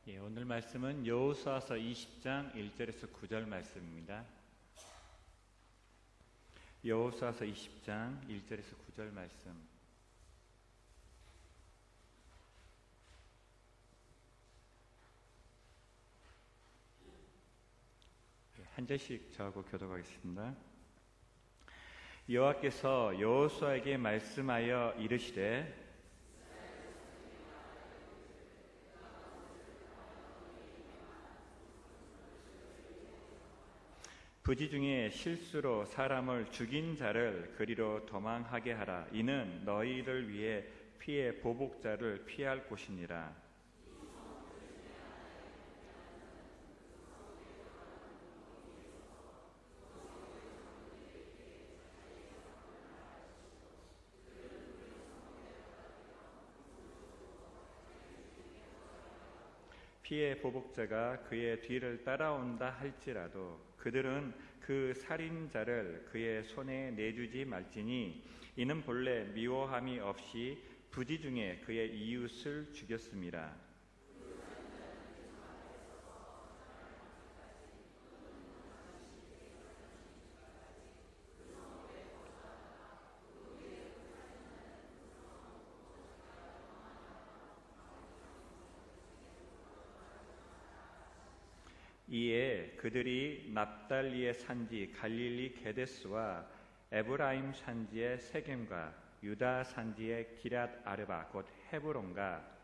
예, 오늘 말씀은 여호수아서 20장 1절에서 9절 말씀입니다. 여호수아서 20장 1절에서 9절 말씀. 한 절씩 저하고 교독하겠습니다. 여호와께서 여호수아에게 말씀하여 이르시되 부지 중에 실수로 사람을 죽인 자를 그리로 도망하게 하라. 이는 너희를 위해 피의 보복자를 피할 곳이니라. 피의 보복자가 그의 뒤를 따라온다 할지라도 그들은 그 살인자를 그의 손에 내주지 말지니 이는 본래 미워함이 없이 부지 중에 그의 이웃을 죽였음이라. 이에 그들이 납달리의 산지 갈릴리 게데스와 에브라임 산지의 세겜과 유다 산지의 기랏 아르바 곧 헤브론과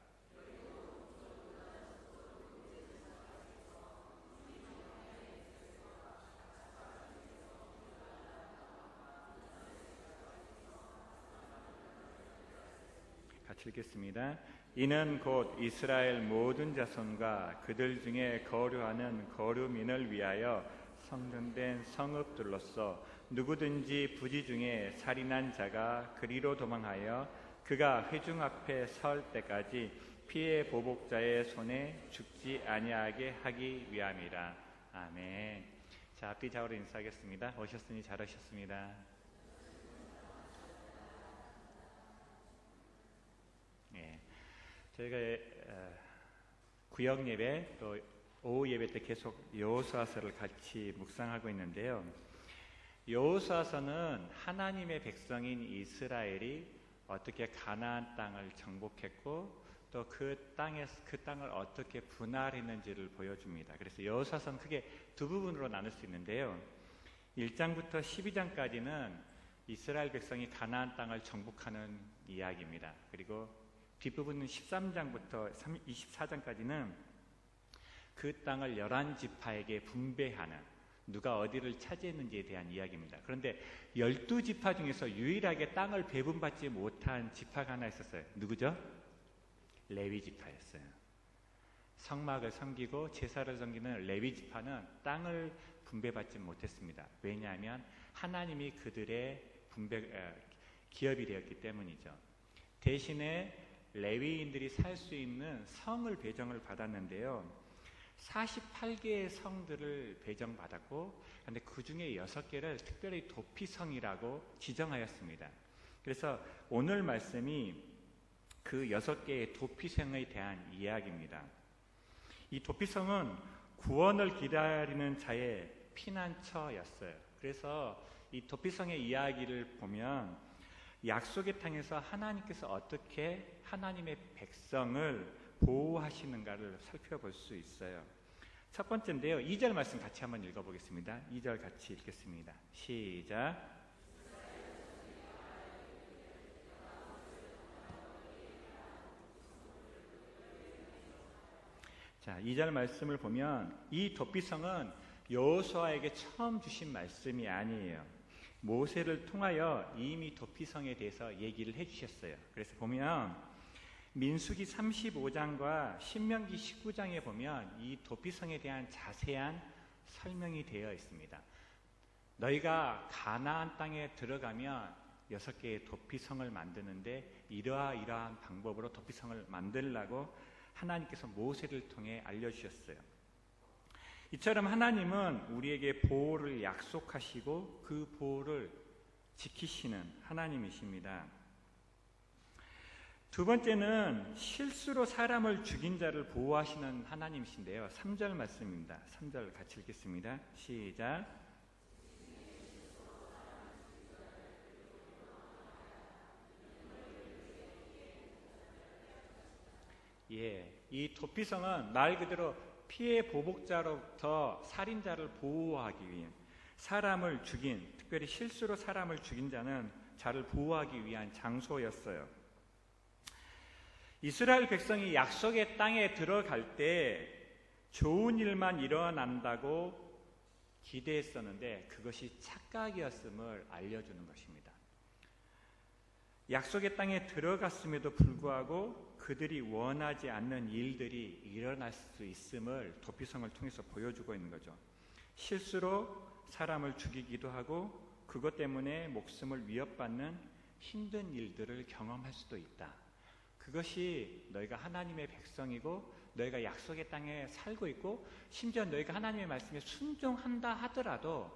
같이 읽겠습니다. 이는 곧 이스라엘 모든 자손과 그들 중에 거류하는 거류민을 위하여 성전된 성읍들로서 누구든지 부지 중에 살인한 자가 그리로 도망하여 그가 회중 앞에 설 때까지 피의 보복자의 손에 죽지 아니하게 하기 위함이라. 아멘. 자, 앞뒤 좌우로 인사하겠습니다. 오셨으니 잘하셨습니다. 예. 저희가 구역 예배 또 오후 예배 때 계속 여호수아서를 같이 묵상하고 있는데요. 여호수아서는 하나님의 백성인 이스라엘이 어떻게 가나안 땅을 정복했고 또 그 땅을 어떻게 분할했는지를 보여줍니다. 그래서 여호수아서는 크게 두 부분으로 나눌 수 있는데요. 1장부터 12장까지는 이스라엘 백성이 가나안 땅을 정복하는 이야기입니다. 그리고 뒷부분은 13장부터 24장까지는 그 땅을 11지파에게 분배하는, 누가 어디를 차지했는지에 대한 이야기입니다. 그런데 12지파 중에서 유일하게 땅을 배분받지 못한 지파가 하나 있었어요. 누구죠? 레위지파였어요. 성막을 섬기고 제사를 섬기는 레위지파는 땅을 분배받지 못했습니다. 왜냐하면 하나님이 그들의 기업이 되었기 때문이죠. 대신에 레위인들이 살 수 있는 성을 배정을 받았는데요. 48개의 성들을 배정받았고, 그런데 그 중에 6개를 특별히 도피성이라고 지정하였습니다. 그래서 오늘 말씀이 그 6개의 도피성에 대한 이야기입니다. 이 도피성은 구원을 기다리는 자의 피난처였어요. 그래서 이 도피성의 이야기를 보면 약속의 땅에서 하나님께서 어떻게 하나님의 백성을 보호하시는가를 살펴볼 수 있어요. 첫 번째인데요. 2절 말씀 같이 한번 읽어보겠습니다. 2절 같이 읽겠습니다. 시작. 자, 2절 말씀을 보면 이 도피성은 여호수아에게 처음 주신 말씀이 아니에요. 모세를 통하여 이미 도피성에 대해서 얘기를 해주셨어요. 그래서 보면 민수기 35장과 신명기 19장에 보면 이 도피성에 대한 자세한 설명이 되어 있습니다. 너희가 가나안 땅에 들어가면 6개의 도피성을 만드는데 이러한 방법으로 도피성을 만들라고 하나님께서 모세를 통해 알려주셨어요. 이처럼 하나님은 우리에게 보호를 약속하시고 그 보호를 지키시는 하나님이십니다. 두 번째는 실수로 사람을 죽인 자를 보호하시는 하나님이신데요. 3절 말씀입니다. 3절 같이 읽겠습니다. 시작. 이 도피성은 말 그대로 피해 보복자로부터 살인자를 보호하기 위해 사람을 죽인, 특별히 실수로 사람을 죽인 자를 보호하기 위한 장소였어요. 이스라엘 백성이 약속의 땅에 들어갈 때 좋은 일만 일어난다고 기대했었는데 그것이 착각이었음을 알려주는 것입니다. 약속의 땅에 들어갔음에도 불구하고 그들이 원하지 않는 일들이 일어날 수 있음을 도피성을 통해서 보여주고 있는 거죠. 실수로 사람을 죽이기도 하고 그것 때문에 목숨을 위협받는 힘든 일들을 경험할 수도 있다. 그것이 너희가 하나님의 백성이고 너희가 약속의 땅에 살고 있고 심지어 너희가 하나님의 말씀에 순종한다 하더라도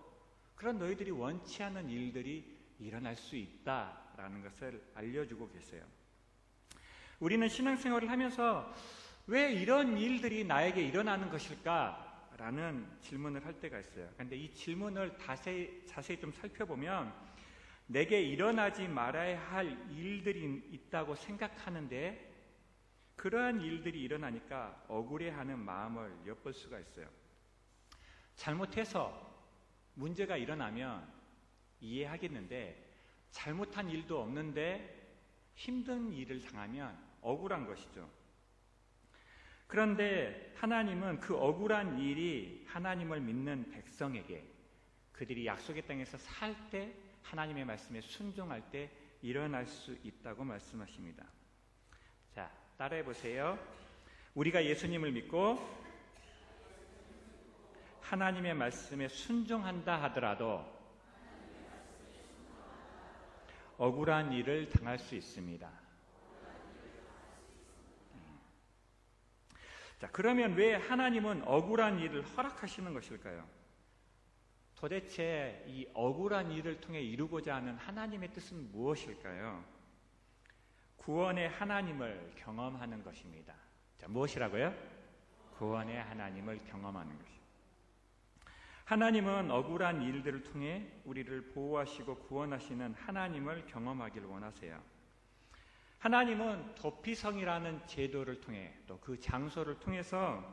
그런 너희들이 원치 않는 일들이 일어날 수 있다라는 것을 알려주고 계세요. 우리는 신앙생활을 하면서 왜 이런 일들이 나에게 일어나는 것일까? 라는 질문을 할 때가 있어요. 그런데 이 질문을 자세히 좀 살펴보면 내게 일어나지 말아야 할 일들이 있다고 생각하는데 그러한 일들이 일어나니까 억울해하는 마음을 엿볼 수가 있어요. 잘못해서 문제가 일어나면 이해하겠는데 잘못한 일도 없는데 힘든 일을 당하면 억울한 것이죠. 그런데 하나님은 그 억울한 일이 하나님을 믿는 백성에게 그들이 약속의 땅에서 살 때 하나님의 말씀에 순종할 때 일어날 수 있다고 말씀하십니다. 자, 따라해 보세요. 우리가 예수님을 믿고 하나님의 말씀에 순종한다 하더라도 억울한 일을 당할 수 있습니다. 자, 그러면 왜 하나님은 억울한 일을 허락하시는 것일까요? 도대체 이 억울한 일을 통해 이루고자 하는 하나님의 뜻은 무엇일까요? 구원의 하나님을 경험하는 것입니다. 자, 무엇이라고요? 구원의 하나님을 경험하는 것입니다. 하나님은 억울한 일들을 통해 우리를 보호하시고 구원하시는 하나님을 경험하길 원하세요. 하나님은 도피성이라는 제도를 통해 또 그 장소를 통해서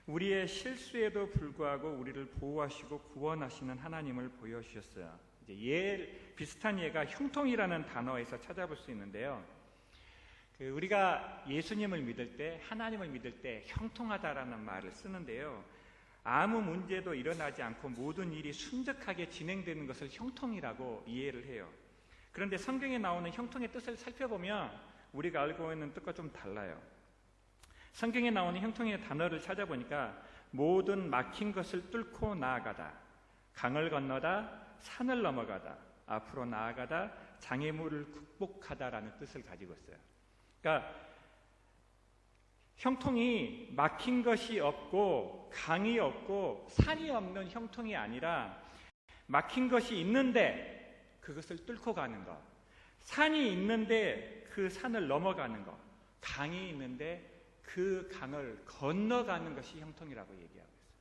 우리의 실수에도 불구하고 우리를 보호하시고 구원하시는 하나님을 보여주셨어요. 이제 비슷한 예가 형통이라는 단어에서 찾아볼 수 있는데요. 우리가 예수님을 믿을 때, 하나님을 믿을 때 형통하다라는 말을 쓰는데요. 아무 문제도 일어나지 않고 모든 일이 순적하게 진행되는 것을 형통이라고 이해를 해요. 그런데 성경에 나오는 형통의 뜻을 살펴보면 우리가 알고 있는 뜻과 좀 달라요. 성경에 나오는 형통의 단어를 찾아보니까 모든 막힌 것을 뚫고 나아가다, 강을 건너다, 산을 넘어가다, 앞으로 나아가다, 장애물을 극복하다라는 뜻을 가지고 있어요. 그러니까 형통이 막힌 것이 없고 강이 없고 산이 없는 형통이 아니라 막힌 것이 있는데 그것을 뚫고 가는 것, 산이 있는데 그 산을 넘어가는 것, 강이 있는데 그 강을 건너가는 것이 형통이라고 얘기하고 있어요.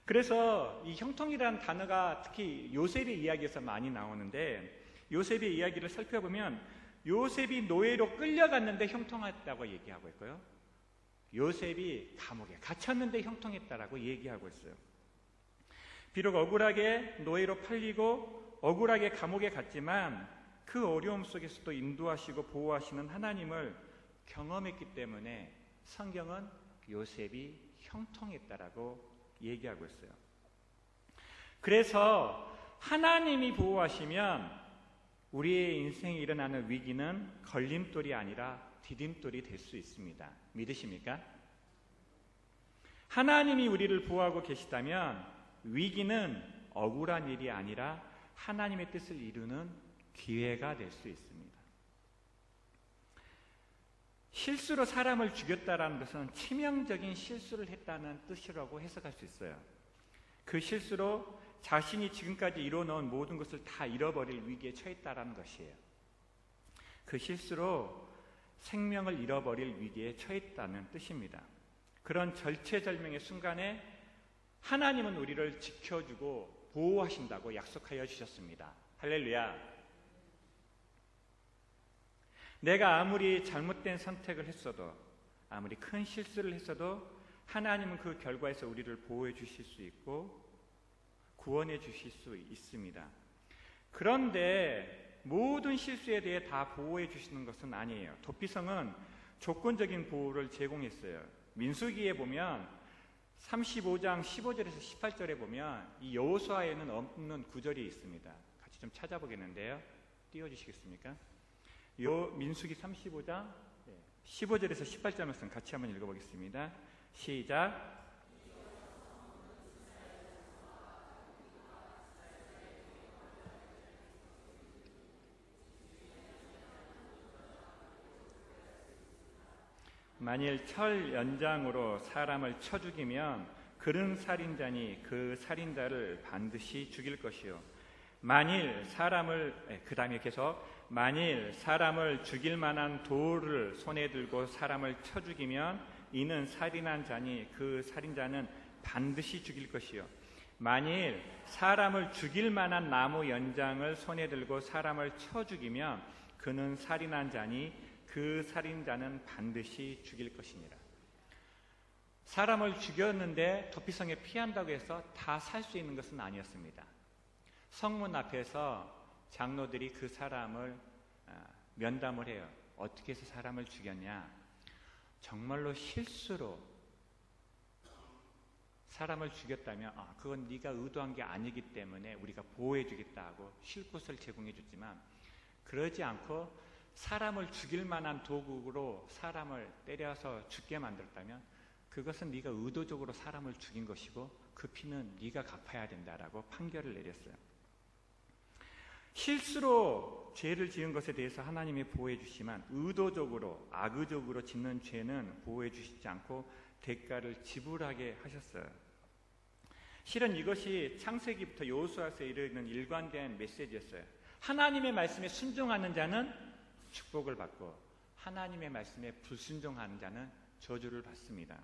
그래서 이 형통이라는 단어가 특히 요셉의 이야기에서 많이 나오는데 요셉의 이야기를 살펴보면 요셉이 노예로 끌려갔는데 형통했다고 얘기하고 있고요. 요셉이 감옥에 갇혔는데 형통했다라고 얘기하고 있어요. 비록 억울하게 노예로 팔리고 억울하게 감옥에 갔지만 그 어려움 속에서도 인도하시고 보호하시는 하나님을 경험했기 때문에 성경은 요셉이 형통했다라고 얘기하고 있어요. 그래서 하나님이 보호하시면 우리의 인생에 일어나는 위기는 걸림돌이 아니라 디딤돌이 될 수 있습니다. 믿으십니까? 하나님이 우리를 보호하고 계시다면 위기는 억울한 일이 아니라 하나님의 뜻을 이루는 기회가 될 수 있습니다. 실수로 사람을 죽였다라는 것은 치명적인 실수를 했다는 뜻이라고 해석할 수 있어요. 그 실수로 자신이 지금까지 이뤄놓은 모든 것을 다 잃어버릴 위기에 처했다라는 것이에요. 그 실수로 생명을 잃어버릴 위기에 처했다는 뜻입니다. 그런 절체절명의 순간에 하나님은 우리를 지켜주고 보호하신다고 약속하여 주셨습니다. 할렐루야. 내가 아무리 잘못된 선택을 했어도, 아무리 큰 실수를 했어도 하나님은 그 결과에서 우리를 보호해 주실 수 있고 구원해 주실 수 있습니다. 그런데 모든 실수에 대해 다 보호해 주시는 것은 아니에요. 도피성은 조건적인 보호를 제공했어요. 민수기에 보면 35장 15절에서 18절에 보면 이 여호수아에는 없는 구절이 있습니다. 같이 좀 찾아보겠는데요. 띄워주시겠습니까? 민수기 35장 15절에서 18절 말씀 같이 한번 읽어보겠습니다. 시작. 만일 철 연장으로 사람을 쳐 죽이면 그른 살인자니 그 살인자를 반드시 죽일 것이요. 만일 사람을 죽일 만한 돌을 손에 들고 사람을 쳐 죽이면 이는 살인한 자니 그 살인자는 반드시 죽일 것이요. 만일 사람을 죽일 만한 나무 연장을 손에 들고 사람을 쳐 죽이면 그는 살인한 자니 그 살인자는 반드시 죽일 것이니라. 사람을 죽였는데 도피성에 피한다고 해서 다 살 수 있는 것은 아니었습니다. 성문 앞에서 장로들이 그 사람을 면담을 해요. 어떻게 해서 사람을 죽였냐? 정말로 실수로 사람을 죽였다면 그건 네가 의도한 게 아니기 때문에 우리가 보호해 주겠다 하고 쉴 곳을 제공해 줬지만, 그러지 않고 사람을 죽일 만한 도구로 사람을 때려서 죽게 만들었다면 그것은 네가 의도적으로 사람을 죽인 것이고 그 피는 네가 갚아야 된다라고 판결을 내렸어요. 실수로 죄를 지은 것에 대해서 하나님이 보호해 주시지만 의도적으로 악의적으로 짓는 죄는 보호해 주시지 않고 대가를 지불하게 하셨어요. 실은 이것이 창세기부터 여호수아서에 이르는 일관된 메시지였어요. 하나님의 말씀에 순종하는 자는 축복을 받고 하나님의 말씀에 불순종하는 자는 저주를 받습니다.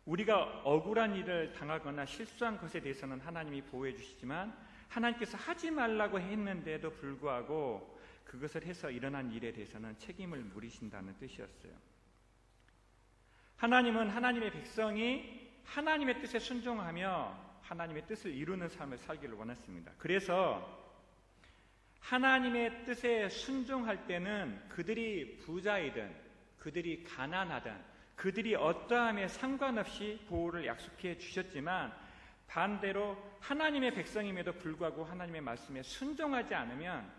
우리가 억울한 일을 당하거나 실수한 것에 대해서는 하나님이 보호해 주시지만 하나님께서 하지 말라고 했는데도 불구하고 그것을 해서 일어난 일에 대해서는 책임을 물으신다는 뜻이었어요. 하나님은 하나님의 백성이 하나님의 뜻에 순종하며 하나님의 뜻을 이루는 삶을 살기를 원했습니다. 그래서 하나님의 뜻에 순종할 때는 그들이 부자이든 그들이 가난하든 그들이 어떠함에 상관없이 보호를 약속해 주셨지만, 반대로 하나님의 백성임에도 불구하고 하나님의 말씀에 순종하지 않으면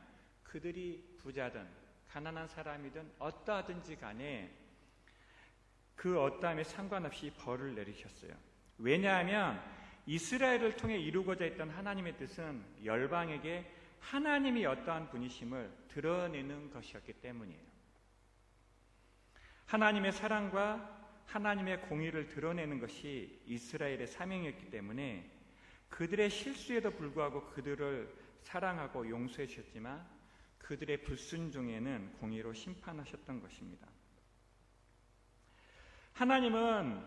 그들이 부자든 가난한 사람이든 어떠하든지 간에 그 어떠함에 상관없이 벌을 내리셨어요. 왜냐하면 이스라엘을 통해 이루고자 했던 하나님의 뜻은 열방에게 하나님이 어떠한 분이심을 드러내는 것이었기 때문이에요. 하나님의 사랑과 하나님의 공의를 드러내는 것이 이스라엘의 사명이었기 때문에 그들의 실수에도 불구하고 그들을 사랑하고 용서해 주셨지만 그들의 불순종에는 공의로 심판하셨던 것입니다. 하나님은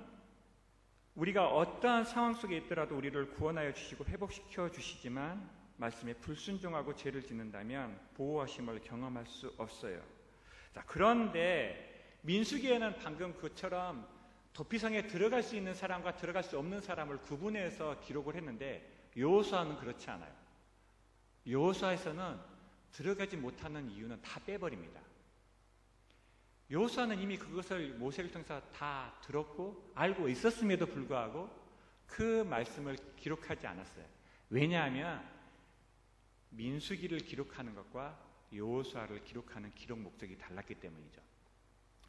우리가 어떠한 상황 속에 있더라도 우리를 구원하여 주시고 회복시켜 주시지만 말씀에 불순종하고 죄를 짓는다면 보호하심을 경험할 수 없어요. 자, 그런데 민수기에는 방금 그처럼 도피성에 들어갈 수 있는 사람과 들어갈 수 없는 사람을 구분해서 기록을 했는데 여호수아는 그렇지 않아요. 여호수아에서는 들어가지 못하는 이유는 다 빼버립니다. 여호수아는 이미 그것을 모세를 통해서 다 들었고 알고 있었음에도 불구하고 그 말씀을 기록하지 않았어요. 왜냐하면 민수기를 기록하는 것과 여호수아를 기록하는 기록 목적이 달랐기 때문이죠.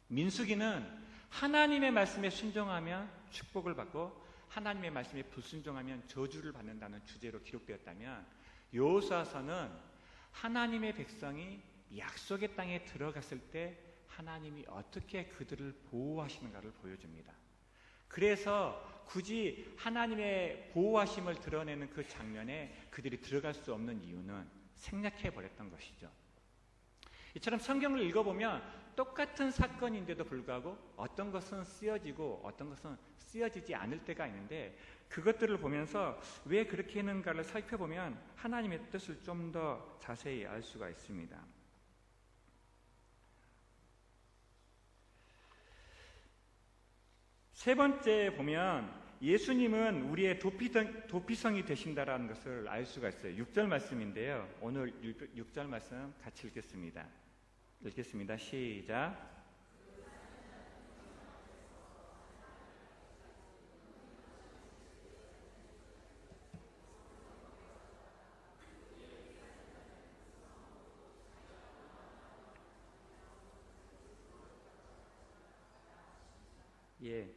민수기는 하나님의 말씀에 순종하면 축복을 받고 하나님의 말씀에 불순종하면 저주를 받는다는 주제로 기록되었다면, 여호수아서는 하나님의 백성이 약속의 땅에 들어갔을 때 하나님이 어떻게 그들을 보호하시는가를 보여줍니다. 그래서 굳이 하나님의 보호하심을 드러내는 그 장면에 그들이 들어갈 수 없는 이유는 생략해 버렸던 것이죠. 이처럼 성경을 읽어보면 똑같은 사건인데도 불구하고 어떤 것은 쓰여지고 어떤 것은 쓰여지지 않을 때가 있는데, 그것들을 보면서 왜 그렇게 했는가를 살펴보면 하나님의 뜻을 좀 더 자세히 알 수가 있습니다. 세 번째 보면 예수님은 우리의 도피성이 되신다라는 것을 알 수가 있어요. 6절 말씀인데요. 오늘 6절 말씀 같이 읽겠습니다. 시작. 예,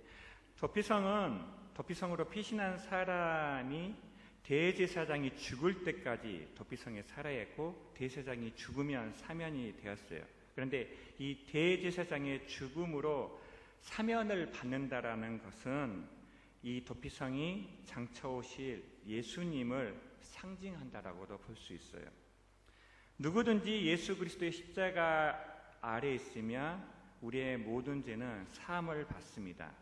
도피성으로 피신한 사람이 대제사장이 죽을 때까지 도피성에 살아야 했고, 대제사장이 죽으면 사면이 되었어요. 그런데 이 대제사장의 죽음으로 사면을 받는다라는 것은 이 도피성이 장차 오실 예수님을 상징한다라고도 볼 수 있어요. 누구든지 예수 그리스도의 십자가 아래 있으면 우리의 모든 죄는 사함을 받습니다.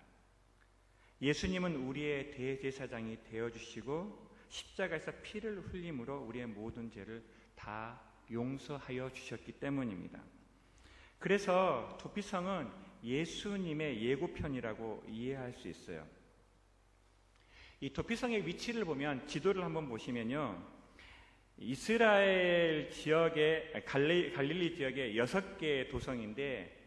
예수님은 우리의 대제사장이 되어주시고 십자가에서 피를 흘림으로 우리의 모든 죄를 다 용서하여 주셨기 때문입니다. 그래서 도피성은 예수님의 예고편이라고 이해할 수 있어요. 이 도피성의 위치를 보면, 지도를 한번 보시면요, 이스라엘 지역의 갈릴리 지역의 6개의 도성인데,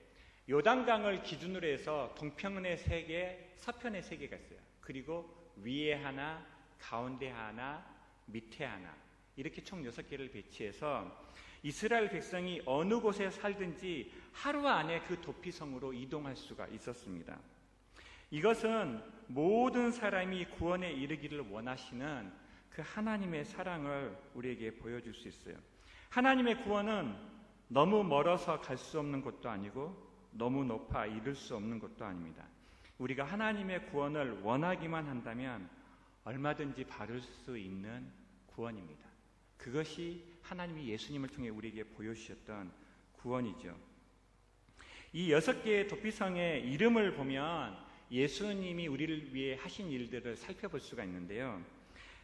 요단강을 기준으로 해서 동편에 3개, 서편에 3개가 있어요. 그리고 위에 하나, 가운데 하나, 밑에 하나, 이렇게 총 6개를 배치해서 이스라엘 백성이 어느 곳에 살든지 하루 안에 그 도피성으로 이동할 수가 있었습니다. 이것은 모든 사람이 구원에 이르기를 원하시는 그 하나님의 사랑을 우리에게 보여줄 수 있어요. 하나님의 구원은 너무 멀어서 갈 수 없는 것도 아니고 너무 높아 이룰 수 없는 것도 아닙니다. 우리가 하나님의 구원을 원하기만 한다면 얼마든지 받을 수 있는 구원입니다. 그것이 하나님이 예수님을 통해 우리에게 보여주셨던 구원이죠. 이 6개의 도피성의 이름을 보면 예수님이 우리를 위해 하신 일들을 살펴볼 수가 있는데요.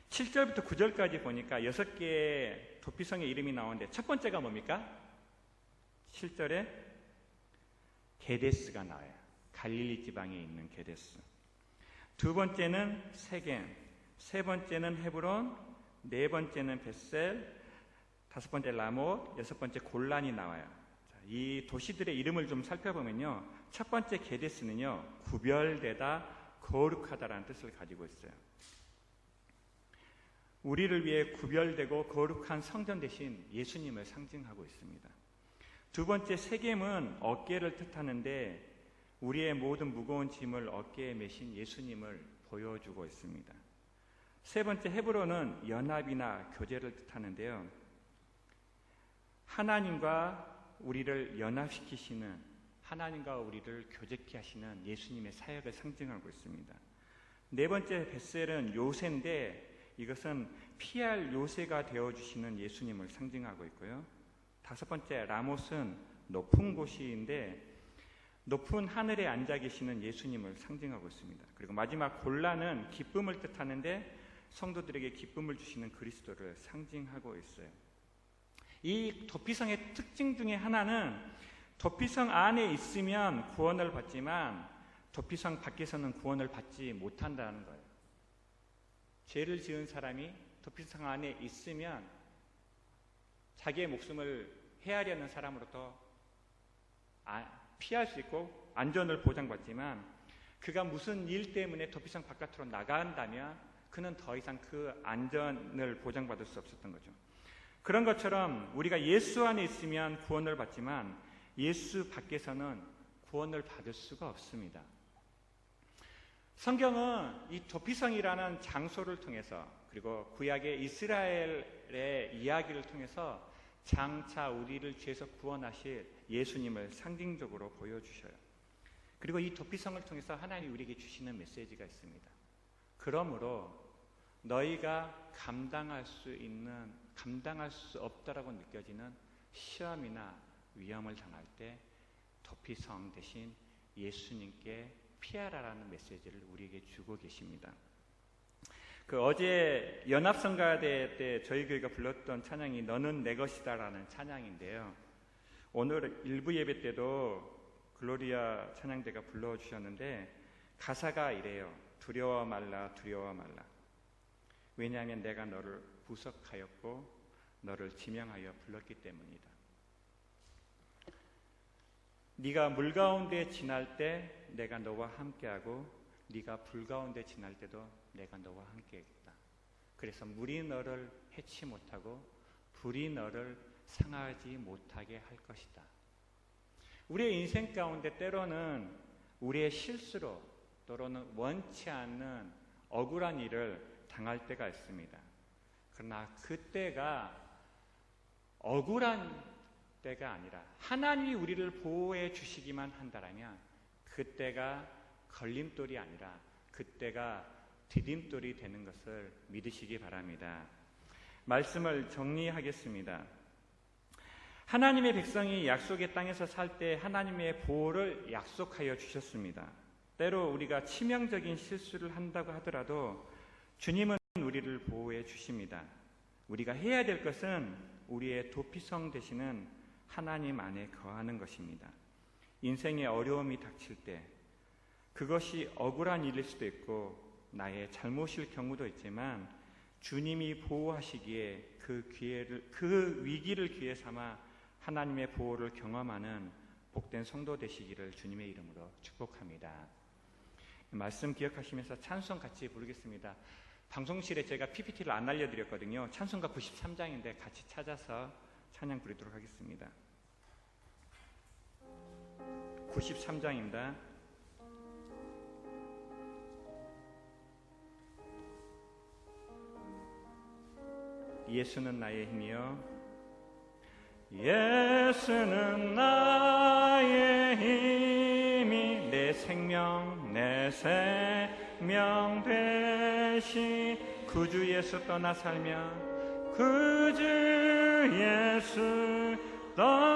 7절부터 9절까지 보니까 6개의 도피성의 이름이 나오는데, 첫 번째가 뭡니까? 7절에 게데스가 나와요. 갈릴리 지방에 있는 게데스. 두 번째는 세겜, 세 번째는 헤브론, 네 번째는 벳셀, 다섯 번째 라못, 여섯 번째 골란이 나와요. 이 도시들의 이름을 좀 살펴보면요, 첫 번째 게데스는요, 구별되다, 거룩하다라는 뜻을 가지고 있어요. 우리를 위해 구별되고 거룩한 성전 대신 예수님을 상징하고 있습니다. 두 번째 세겜은 어깨를 뜻하는데, 우리의 모든 무거운 짐을 어깨에 메신 예수님을 보여주고 있습니다. 세 번째 헤브론은 연합이나 교제를 뜻하는데요, 하나님과 우리를 연합시키시는, 하나님과 우리를 교제케 하시는 예수님의 사역을 상징하고 있습니다. 네 번째 벳셀은 요새인데, 이것은 피할 요새가 되어주시는 예수님을 상징하고 있고요. 다섯 번째 라못은 높은 곳인데, 높은 하늘에 앉아 계시는 예수님을 상징하고 있습니다. 그리고 마지막 골란은 기쁨을 뜻하는데, 성도들에게 기쁨을 주시는 그리스도를 상징하고 있어요. 이 도피성의 특징 중에 하나는 도피성 안에 있으면 구원을 받지만 도피성 밖에서는 구원을 받지 못한다는 거예요. 죄를 지은 사람이 도피성 안에 있으면 자기의 목숨을 헤아려는 사람으로부터 피할 수 있고 안전을 보장받지만, 그가 무슨 일 때문에 도피성 바깥으로 나간다면 그는 더 이상 그 안전을 보장받을 수 없었던 거죠. 그런 것처럼 우리가 예수 안에 있으면 구원을 받지만 예수 밖에서는 구원을 받을 수가 없습니다. 성경은 이 도피성이라는 장소를 통해서, 그리고 구약의 이스라엘의 이야기를 통해서 장차 우리를 죄에서 구원하실 예수님을 상징적으로 보여주셔요. 그리고 이 도피성을 통해서 하나님이 우리에게 주시는 메시지가 있습니다. 그러므로 너희가 감당할 수 없다라고 느껴지는 시험이나 위험을 당할 때 도피성 대신 예수님께 피하라라는 메시지를 우리에게 주고 계십니다. 어제 연합성가대 때 저희 교회가 불렀던 찬양이 너는 내 것이다라는 찬양인데요. 오늘 일부 예배 때도 글로리아 찬양대가 불러주셨는데 가사가 이래요. 두려워 말라 두려워 말라. 왜냐하면 내가 너를 구속하였고 너를 지명하여 불렀기 때문이다. 네가 물 가운데 지날 때 내가 너와 함께하고 네가 불 가운데 지날 때도 내가 너와 함께하겠다. 그래서 물이 너를 해치 못하고 불이 너를 상하지 못하게 할 것이다. 우리의 인생 가운데 때로는 우리의 실수로 또는 원치 않는 억울한 일을 당할 때가 있습니다. 그러나 그때가 억울한 때가 아니라 하나님이 우리를 보호해 주시기만 한다면 그때가 걸림돌이 아니라 그때가 디딤돌이 되는 것을 믿으시기 바랍니다. 말씀을 정리하겠습니다. 하나님의 백성이 약속의 땅에서 살 때 하나님의 보호를 약속하여 주셨습니다. 때로 우리가 치명적인 실수를 한다고 하더라도 주님은 우리를 보호해 주십니다. 우리가 해야 될 것은 우리의 도피성 되시는 하나님 안에 거하는 것입니다. 인생의 어려움이 닥칠 때 그것이 억울한 일일 수도 있고 나의 잘못일 경우도 있지만 주님이 보호하시기에 그 위기를 기회 삼아 하나님의 보호를 경험하는 복된 성도 되시기를 주님의 이름으로 축복합니다. 말씀 기억하시면서 찬송 같이 부르겠습니다. 방송실에 제가 PPT를 안 알려드렸거든요. 찬송가 93장인데 같이 찾아서 찬양 부르도록 하겠습니다. 93장입니다. 예수는 나의 힘이요 예수는 나의 힘이 내 생명 되시 구주 예수 떠나 살며 구주 예수 떠나